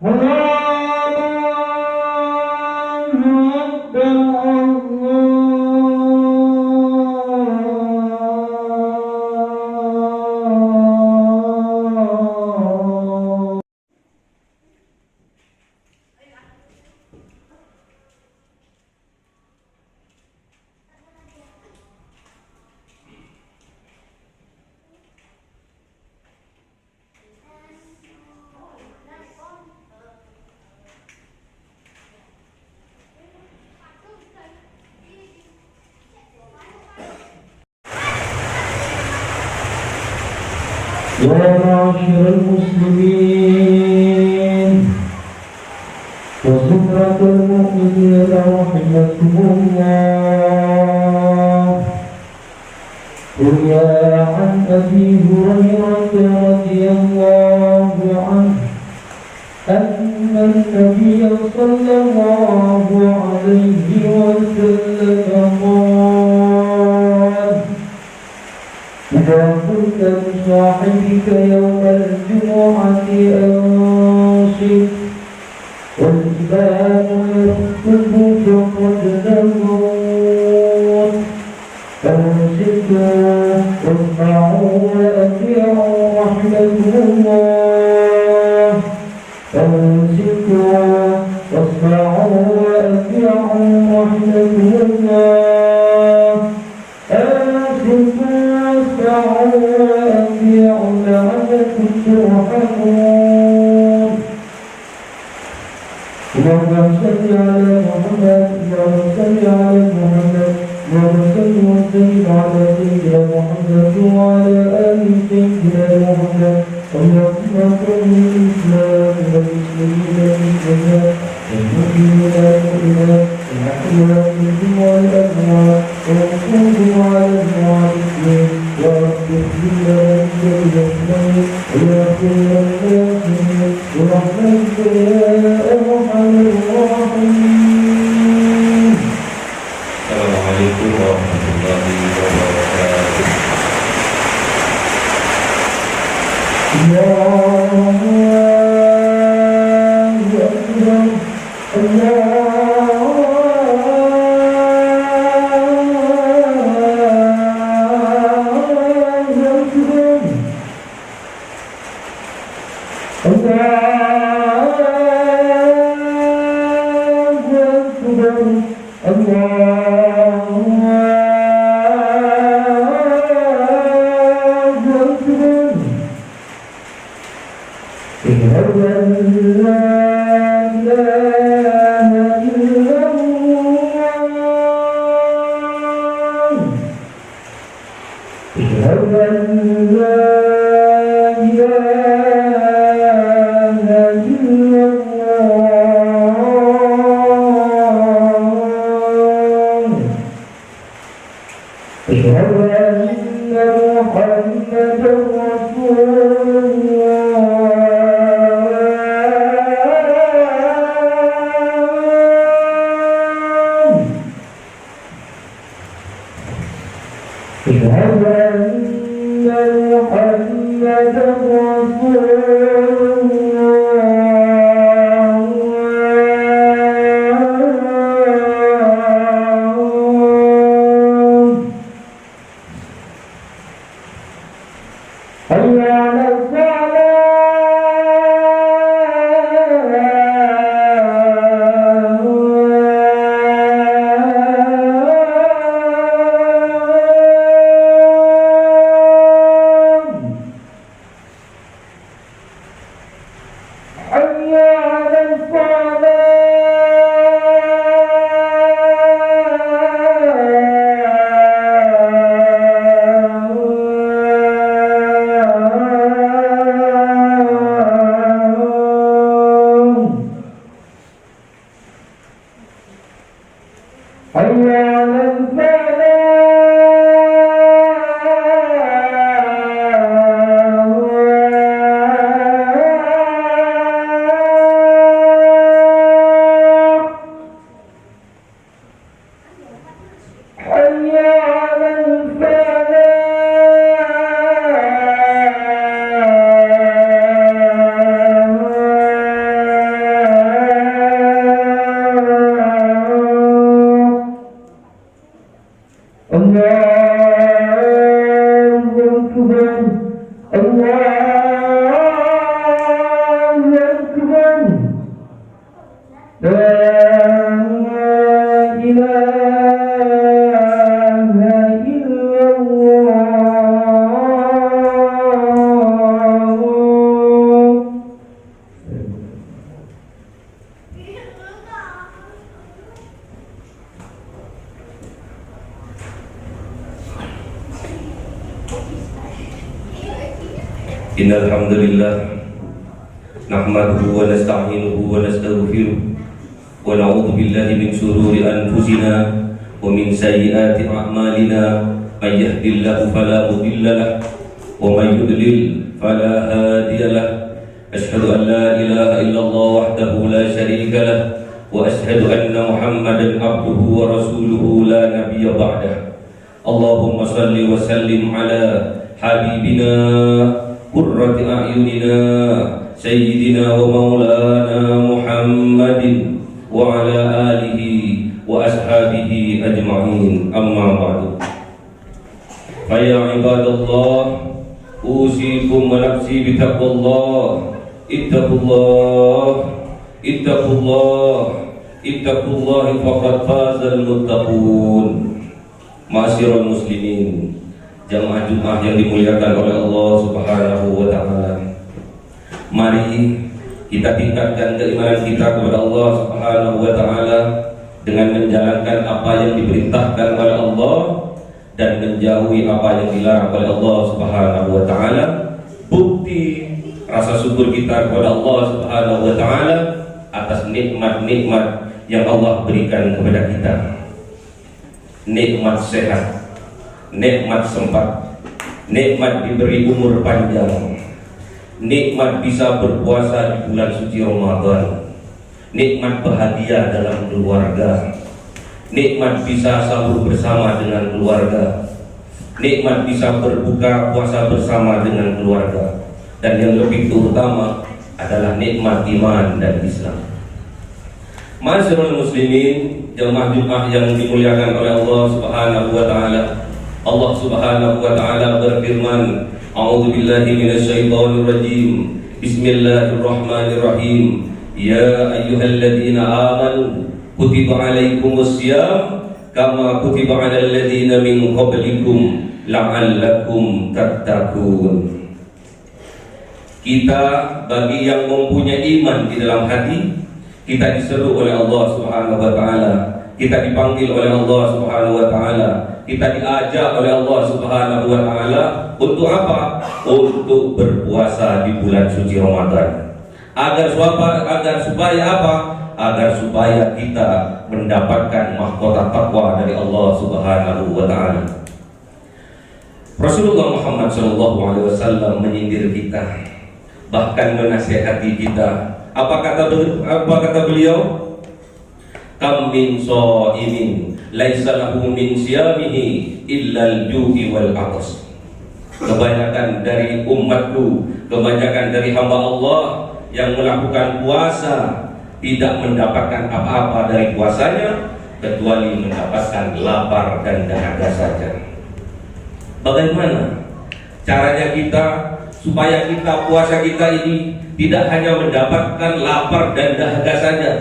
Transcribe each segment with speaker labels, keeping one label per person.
Speaker 1: يا معاشر المسلمين وزمرة المؤمنين رحمكم الله. روي عن أبي هريرة رضي الله عنه أن النبي صلى الله عليه وسلم قال: إذا قلت لصاحبك يوم الجمعة أنصت والإمام يخطب فقد نموت، أنصتوا واسمعوا وأطيعوا رحمكم الله. أنصتوا واسمعوا وأطيعوا رحمكم الله. أنصتوا واسمعوا وأطيعوا لعلكم ترحمون. اللهم صل على محمد، اللهم صل على محمد، اللهم صل وسلم على سيدنا محمد وعلى آل سيدنا محمد. اللهم كن الإسلام والمسلمين والمسلمات والمؤمنين والمؤمنات والأحياء منهم والأموات وانصرهم على الظالمين واغفر لنا وللمسلمين ويغفر للكافرين برحمتك يا أرحم الراحمين.
Speaker 2: السلام عليكم ورحمة الله وبركاته.
Speaker 1: الله أكبر، الله
Speaker 2: Innal hamdalillah nahmaduhu wa nasta'inuhu wa nastaghfiruh wa na'udzu billahi min shururi anfusina wa min sayyiati a'malina may yahdihillahu fala mudilla lahu wa may yudlil fala hadiya lahu asyhadu an la ilaha illallah wahdahu la syarika lahu wa asyhadu anna Muhammadan abduhu wa rasuluhu la nabiyya ba'dah. Allahumma shalli wa sallim ala habibina qurrati a'yunina sayyidina wa maulana Muhammadin wa ala alihi wa ashabihi ajma'in, amma ba'du. Fa ya ibadallah, usikum wa nafsi bi taqwallah. Ittaqullah faqad fazal muttaqun. Ma'asyiral muslimin, jamaah Jumat yang dimuliakan oleh Allah Subhanahu wa taala. Mari kita tingkatkan keimanan kita kepada Allah Subhanahu wa taala dengan menjalankan apa yang diperintahkan oleh Allah dan menjauhi apa yang dilarang oleh Allah Subhanahu wa taala. Bukti rasa syukur kita kepada Allah Subhanahu wa taala atas nikmat-nikmat yang Allah berikan kepada kita. Nikmat sehat, nikmat sempat, nikmat diberi umur panjang, nikmat bisa berpuasa di bulan suci Ramadan, nikmat bahagia dalam keluarga, nikmat bisa sahur bersama dengan keluarga, nikmat bisa berbuka puasa bersama dengan keluarga, dan yang lebih terutama adalah nikmat iman dan Islam. Ma'asyiral muslimin, jamaah Jumat yang dimuliakan oleh Allah Subhanahu wa taala. Allah Subhanahu wa taala berfirman, A'udzu billahi minasyaitonir rajim. Bismillahirrahmanirrahim. Ya ayyuhalladzina amanu kutiba alaikumus syiyam kama kutiba alal ladzina min qablikum la'allakum tattaqun. Kita bagi yang mempunyai iman di dalam hati, kita diseru oleh Allah Subhanahu wa taala, kita dipanggil oleh Allah Subhanahu wa taala, kita diajak oleh Allah Subhanahu wa taala untuk apa? Untuk berpuasa di bulan suci Ramadan. Agar supaya apa? Agar supaya kita mendapatkan mahkota takwa dari Allah Subhanahu wa taala. Rasulullah Muhammad SAW menyindir kita, bahkan menasihati kita. Apa kata beliau? Kam min shaimin laisa lahu min siyamihi illa al-ju'i wal 'atas. Kebanyakan dari umatku, kebanyakan dari hamba Allah yang melakukan puasa tidak mendapatkan apa-apa dari puasanya kecuali mendapatkan lapar dan dahaga saja. Bagaimana caranya kita supaya puasa kita ini tidak hanya mendapatkan lapar dan dahaga saja,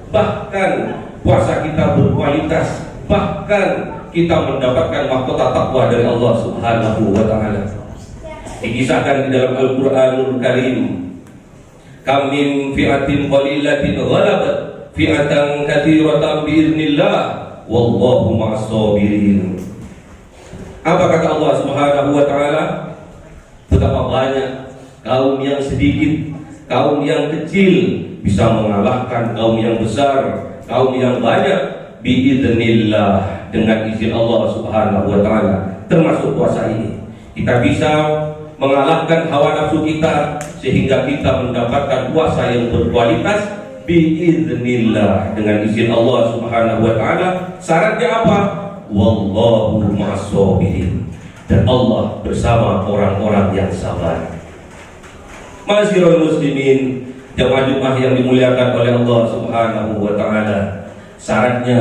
Speaker 2: bahkan puasa kita berkualitas, bahkan kita mendapatkan mahkota takwa dari Allah Subhanahu wa taala. Dikisahkan di dalam Al-Qur'anul Karim, kam min fi'atin qalilatin ghalabat fi'atan katsiratan biiznillah wallahu ma'as sabirin. Apa kata Allah Subhanahu wa taala? Betapa banyak kaum yang sedikit, kaum yang kecil bisa mengalahkan kaum yang besar, kaum yang banyak biidznillah, dengan izin Allah Subhanahu wa taala. Termasuk puasa ini kita bisa mengalahkan hawa nafsu kita sehingga kita mendapatkan puasa yang berkualitas biidznillah, dengan izin Allah Subhanahu wa taala. Syaratnya apa? Wallahu ma'as sabirin, dan Allah bersama orang-orang yang sabar. Ma'asyiral muslimin, jamaah Jumat yang dimuliakan oleh Allah Subhanahu wa taala, syaratnya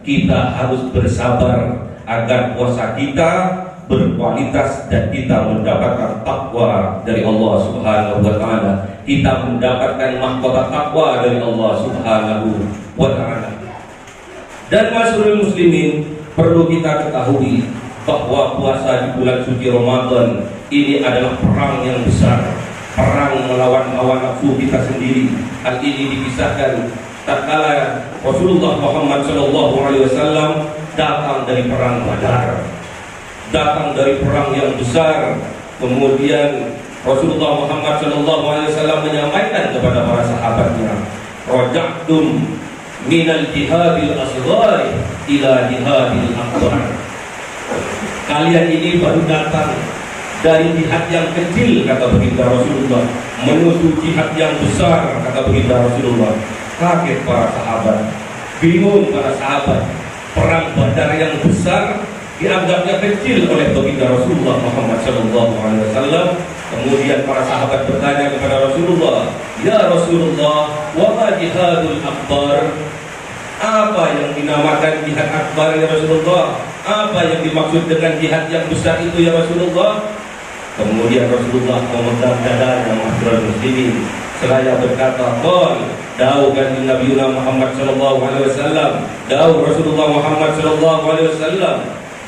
Speaker 2: kita harus bersabar agar puasa kita berkualitas dan kita mendapatkan takwa dari Allah Subhanahu wa taala. Kita mendapatkan mahkota takwa dari Allah Subhanahu wa taala. Dan ma'asyiral muslimin, perlu kita ketahui bahwa puasa di bulan suci Ramadan ini adalah perang yang besar, perang melawan hawa nafsu kita sendiri. Hal ini dikisahkan tatkala Rasulullah Muhammad SAW datang dari perang Badar, datang dari perang yang besar, kemudian Rasulullah Muhammad SAW menyampaikan kepada para sahabatnya, raja'tum minal jihadil asghar ila jihadil akbar. Kalian ini baru datang dari jihad yang kecil, kata baginda Rasulullah, menuju jihad yang besar, kata baginda Rasulullah. Kaget para sahabat, bingung para sahabat. Perang Badar yang besar dianggapnya kecil oleh baginda Rasulullah Muhammad SAW. Kemudian para sahabat bertanya kepada Rasulullah, ya Rasulullah, wa ma jihadul akbar? Apa yang dinamakan jihad akbar ya Rasulullah? Apa yang dimaksud dengan jihad yang besar itu ya Rasulullah? Kemudian Rasulullah memegang dadanya masyarakat muslimin seraya berkata, qol da'u kanjeng Nabi Muhammad sallallahu alaihi wasallam, da'u Rasulullah Muhammad sallallahu alaihi wasallam,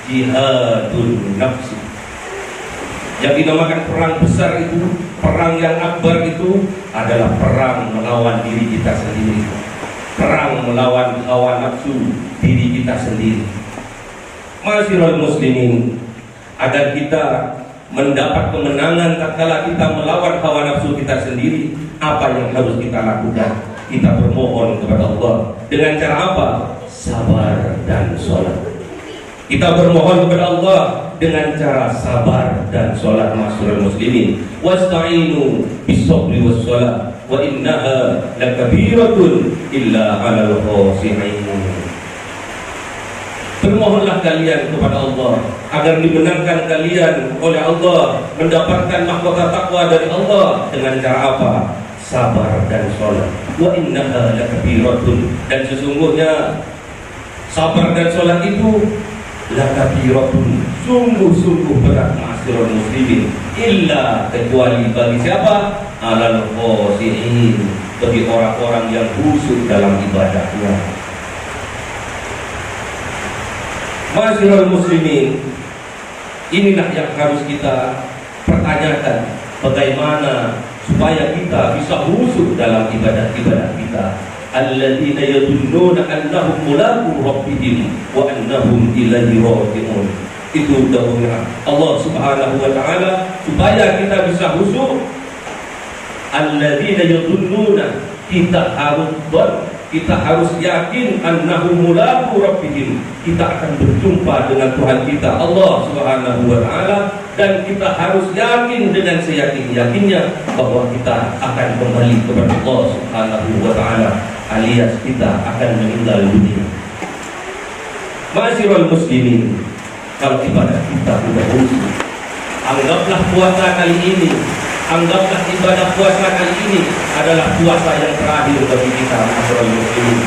Speaker 2: jihadun nafsi. Yang dinamakan perang besar itu, perang yang akbar itu adalah perang melawan diri kita sendiri, perang melawan hawa nafsu diri kita sendiri. Ma'asyiral muslimin, agar kita mendapat kemenangan tatkala kita melawan hawa nafsu kita sendiri, apa yang harus kita lakukan? Kita bermohon kepada Allah dengan cara apa? Sabar dan sholat. Kita bermohon kepada Allah dengan cara sabar dan sholat. Ma'asyiral muslimin, wasta'inu bis-sabri was-sholat wa innaha lakabiratun illa 'alal khashi'in. Bermohonlah kalian kepada Allah agar dimenangkan kalian oleh Allah, mendapatkan mahkota takwa dari Allah dengan cara apa? Sabar dan sholat. Wa innaha lakabiratun, dan sesungguhnya sabar dan sholat itu lakabiratun, sungguh-sungguh berat. Ma'asyiral muslimin, illa, kecuali bagi siapa? Alal khashi'in, bagi orang-orang yang khusyuk dalam ibadahnya. Ma'asyiral muslimin, inilah yang harus kita pertanyakan, bagaimana supaya kita bisa khusyuk dalam ibadah-ibadah kita. Alladzina yadunnuna annahum mulaqu rabbihim wa annahum ilaihi raji'un. Itu dahulunya Allah Subhanahu wa taala supaya kita bisa khusyuk. Alladzina yadunnuna, kita harus yakin annahum mulaqu rabbihim, kita akan berjumpa dengan Tuhan kita Allah Subhanahu wa taala, dan kita harus yakin dengan seyakin-yakinnya bahwa kita akan kembali kepada Allah Subhanahu wa taala, alias kita akan meninggal dunia. Ma'asyiral muslimin, kalau ibadah kita sudah khusyuk, anggaplah puasa kali ini, anggaplah ibadah puasa kali ini adalah puasa yang terakhir bagi kita. Ma'asyiral muslimin,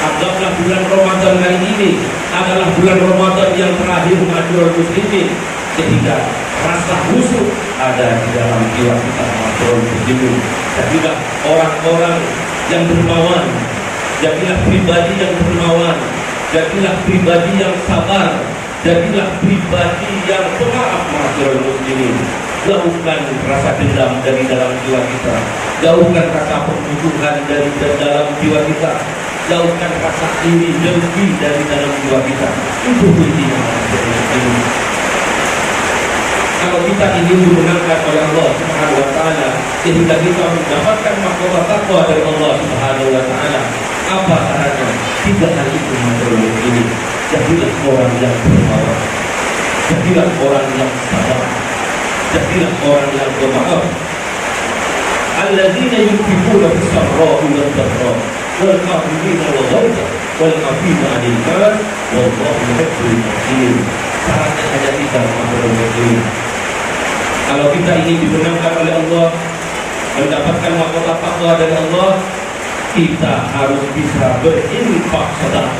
Speaker 2: anggaplah bulan Ramadan kali ini adalah bulan Ramadan yang terakhir. Ma'asyiral muslimin, sehingga rasa khusyuk ada di dalam jiwa kita. Ma'asyiral muslimin, jadilah orang-orang yang dermawan, jadilah pribadi yang dermawan, jadilah pribadi yang sabar, jadilah pribadi yang pemaaf. Ma'asyiral muslimin, jauhkan rasa dendam dari dalam jiwa kita, jauhkan rasa permusuhan dari dalam jiwa kita, jauhkan rasa iri dengki dari dalam jiwa kita. Itu kuncinya. Kalau kita ingin dimenangkan oleh Allah Subhanahu wa taala, sehingga kita mendapatkan mahkota takwa dari Allah Subhanahu wa taala, apa syaratnya? 3 hal itu. Ini jadilah orang yang bermaaf, jadilah orang yang sabar, jadilah orang yang bermaaf. Alladzina yunfiquna fis-sarra'i wad-dharra'i wal kaazimina al-ghaiza wal 'afina 'anil nas wallahu yuhibbul muhsinin. Syaratnya hanya 3, Ma'asyiral muslimin. Kalau kita ingin dimenangkan oleh Allah, mendapatkan mahkota takwa dari Allah, kita harus bisa berinfak sedekah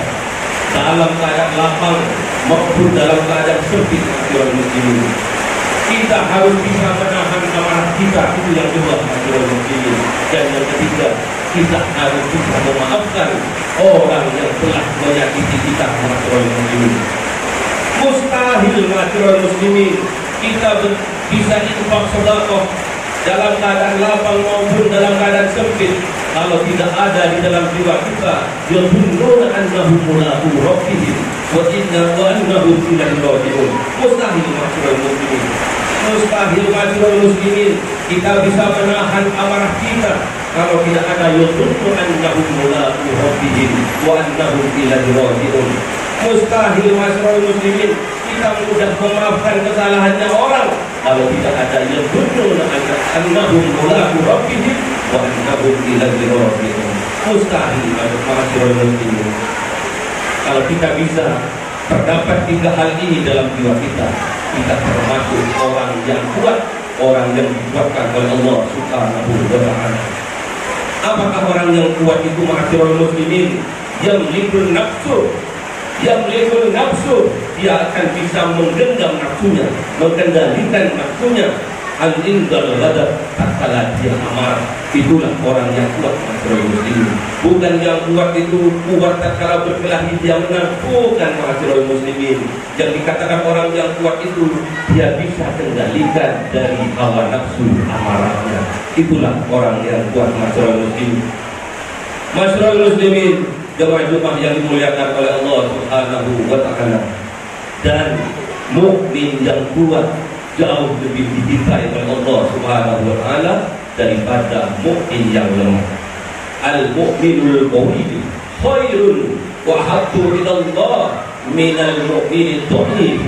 Speaker 2: dalam keadaan lapang maupun dalam keadaan sempit. Ma'asyiral muslimin, kita harus bisa menahan amarah kita, itu yang kedua. Ma'asyiral muslimin, dan yang ketiga, kita harus bisa memaafkan orang yang telah menyakiti kita. Ma'asyiral muslimin, mustahil ma'asyiral muslimin kita bisa infak sedekah dalam keadaan lapang maupun dalam keadaan sempit kalau tidak ada di dalam jiwa kita yadunnuna annahum mulaqu rabbihim wa annahum ilaihi raji'un. Mustahil. Ma'asyiral muslimin, Mustahil masyarul muslimin kita bisa menahan amarah kita kalau tidak ada yudhunnu annahum mulaqu rabbihim wa annahum ilaihi raji'un. Mustahil masyarul muslimin kita mudah memaafkan kesalahannya orang kalau tidak ada yudhunnu annahum mulaqu rabbihim wa annahum ilaihi raji'un. Mustahil masyarul muslimin. Kalau kita bisa terdapat 3 hal ini dalam jiwa kita, kita termasuk orang yang kuat, orang yang dikuatkan oleh Allah Subhanahu wa ta'ala. Apakah orang yang kuat itu ma'asyiral muslimin? Yamlikul nafsu, dia akan bisa menggenggam nafsunya, mengendalikan nafsunya. Al-indal ghadab, tatkala dia amarah. Itulah orang yang kuat ma'asyiral muslimin. Bukan yang kuat itu kuat tatkala berkelahi dia menang, bukan ma'asyiral muslimin. Yang dikatakan orang yang kuat itu dia bisa kendalikan dari hawa nafsu amarahnya. Itulah orang yang kuat ma'asyiral muslimin. Ma'asyiral muslimin, jemaah-jemaah yang dimuliakan oleh Allah Subhanahu wa ta'ala. Dan mukmin yang kuat jauh lebih dicintai oleh Allah Subhanahu wa ta'ala daripada mukmin yang lemah. Al-mu'minul qawiyyu khairun wa habbu ila Allah minal mu'minid dha'if.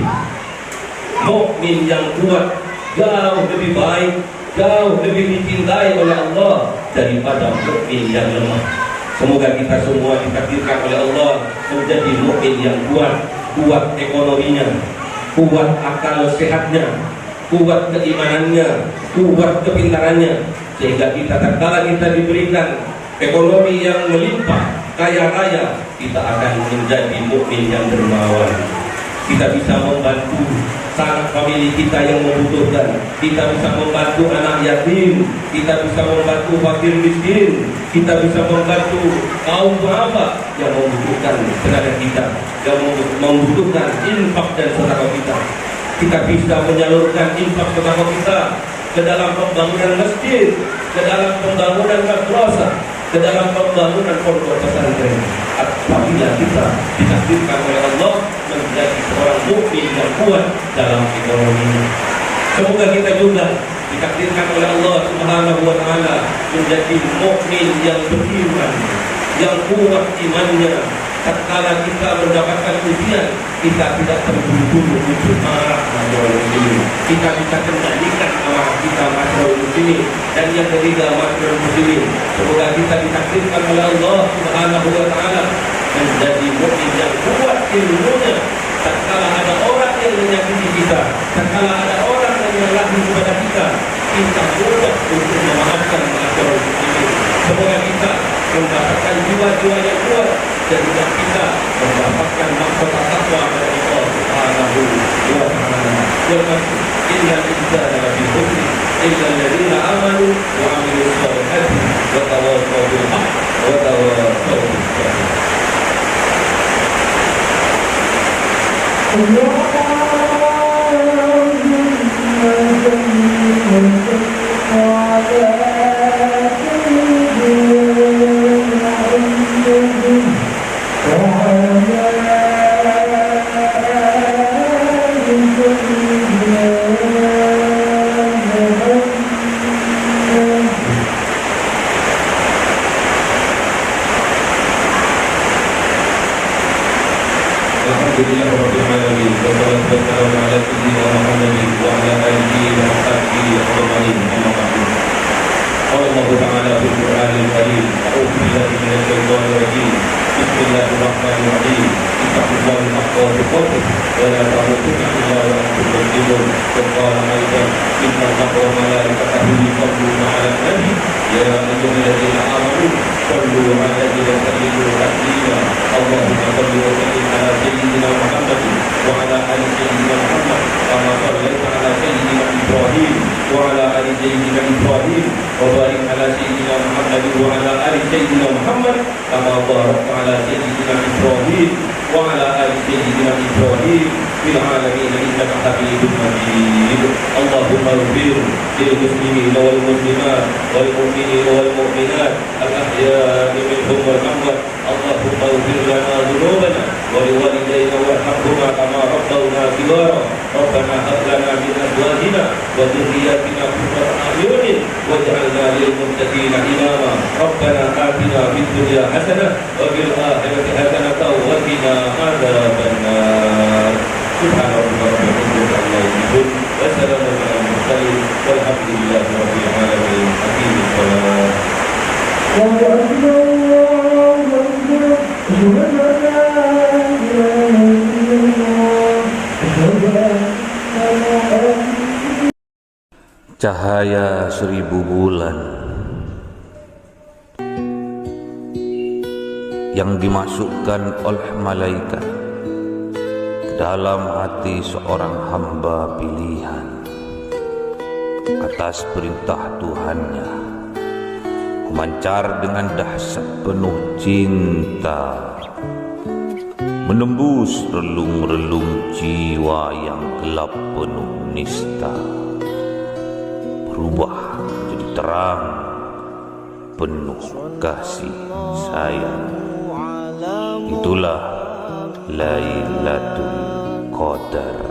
Speaker 2: Mukmin yang kuat jauh lebih baik, jauh lebih dicintai oleh Allah daripada mukmin yang lemah. Semoga kita semua ditakdirkan oleh Allah menjadi mukmin yang kuat, kuat ekonominya, kuat akal sehatnya, kuat keimanannya, kuat kepintarannya, sehingga kita tatkala kita diberikan ekonomi yang melimpah, kaya raya, kita akan menjadi mukmin yang dermawan. Kita bisa membantu sanak famili kita yang membutuhkan, kita bisa membantu anak yatim, kita bisa membantu fakir miskin, kita bisa membantu kaum duafa yang membutuhkan tenaga kita, yang membutuhkan infak dan sedekah kita. Kita bisa menyalurkan infak sedekah kita ke dalam pembangunan masjid, ke dalam pembangunan madrasah, ke dalam pembangunan pondok pesantren. Apabila kita ditakdirkan oleh Allah menjadi seorang mukmin yang kuat dalam ekonominya. Semoga kita juga ditakdirkan oleh Allah Subhanahu wa ta'ala menjadi mukmin yang beriman, yang kuat imannya. Tatkala kita mendapatkan ujian, kita tidak terburu-buru untuk marah masyarakat muslimin. Kita bisa kendalikan amarah kita masyarakat muslimin. Dan yang ketiga masyarakat muslimin, semoga kita ditakdirkan oleh Allah Subhanahu wa ta'ala menjadi mukmin yang kuat ilmunya. Tatkala ada orang yang menyakiti kita, tatkala ada orang yang menyalahi kepada kita, kita mudah untuk memaafkan masyarakat muslimin. Semoga kita mendapatkan jiwa-jiwa yang kuat dan juga kita mendapatkan mahkota takwa dari Allah Subhanahu wa ta'ala. Innal insana lafi khusr illa alladziina aamanu wa 'amilus shalihati wa tawassaw bil haqq wa tawassaw bis sabr. للمسلمين والمسلمات والمؤمنين والمؤمنات الأحياء منهم والأموات. اللهم اغفر لنا ذنوبنا ولوالدينا وارحمهما كما ربونا صغارا ربنا هب لنا من ازواجنا وذرياتنا قرة اعين واجعلنا للمتقين اماما ربنا آتنا في الدنيا حسنة وفي الآخرة حسنة وقنا عذاب النار سبحان ربك رب العزة عما يصفون وسلام على المرسلين والحمد لله رب العالمين أقيم الصلاة
Speaker 1: الله أكبر الله أكبر أشهد أن لا إله إلا الله أشهد أن محمدا
Speaker 3: Cahaya 1000 bulan yang dimasukkan oleh malaikat ke dalam hati seorang hamba pilihan atas perintah Tuhannya, memancar dengan dahsyat penuh cinta, menembus relung-relung jiwa yang gelap penuh nista, berubah menjadi terang penuh kasih sayang. Itulah Lailatul Qadar.